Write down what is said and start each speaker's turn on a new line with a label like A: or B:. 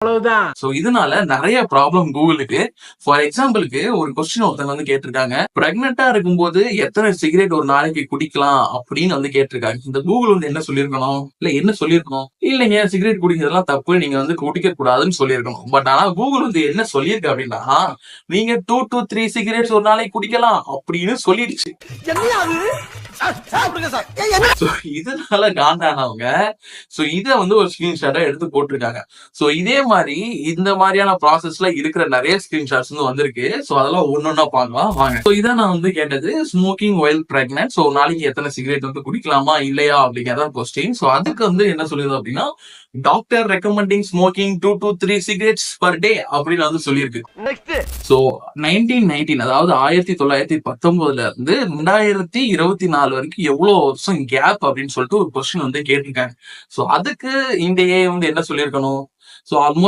A: அவ்வளவுதான். சோ இதனால நிறைய ப்ராப்ளம் கூகுளுக்கு. ஃபார் எக்ஸாம்பிளுக்கு ஒரு கொஸ்டின் ஒருத்தங்க வந்து கேட்டிருக்காங்க. பிரெக்னெண்டா இருக்கும்போது எத்தனை சிகரெட் ஒரு நாளைக்கு குடிக்கலாம் அப்படின்னு வந்து கேட்டிருக்காங்க. இந்த கூகுள் வந்து என்ன சொல்லியிருக்கணும்? இல்ல என்ன சொல்லியிருக்கணும்? இல்லைங்க சிகரெட் குடிக்கிறதெல்லாம் தப்பு. நீங்க வந்து குடிக்க கூடாதுன்னு சொல்லியிருக்கணும். பட் ஆனா கூகுள் வந்து என்ன சொல்லியிருக்கு அப்படின்னா, நீங்க 2 to 3 சிகரெட்ஸ் ஒரு நாளைக்கு குடிக்கலாம் அப்படின்னு சொல்லிடுச்சு. So, இதனால காண்டானவங்க சோ இத வந்து ஒரு ஸ்கிரீன்ஷாட்டா எடுத்து போட்டிருக்காங்க. சோ இதே மாதிரி இந்த மாதிரியான ப்ராசஸ்ல இருக்கிற நிறைய ஸ்கிரீன்ஷாட்ஸ் வந்து வந்திருக்கு. சோ அதெல்லாம் ஒன்னொன்னா பார்க்கலாம் வாங்க. சோ இதான் நான் வந்து கேட்டது ஸ்மோக்கிங் வைல் பிரெக்னன்ட். சோ நாளைக்கு எத்தனை சிகரெட் வந்து குடிக்கலாமா இல்லையா அப்படிங்கறத கொஸ்டின். சோ அதுக்கு வந்து என்ன சொல்லுது அப்படின்னா doctor recommending smoking 2 to 3 cigarettes per day அப்படின்னு வந்து சொல்லியிருக்கு. சோ 1919 அதாவது 1919ல இருந்து 2024 வரைக்கும் எவ்வளவு வருஷம் கேப் அப்படின்னு சொல்லிட்டு ஒரு கொஸ்டின் வந்து கேட்டிருக்காங்க. சோ அதுக்கு இந்த ஏஐ வந்து என்ன சொல்லியிருக்கணும்? So almost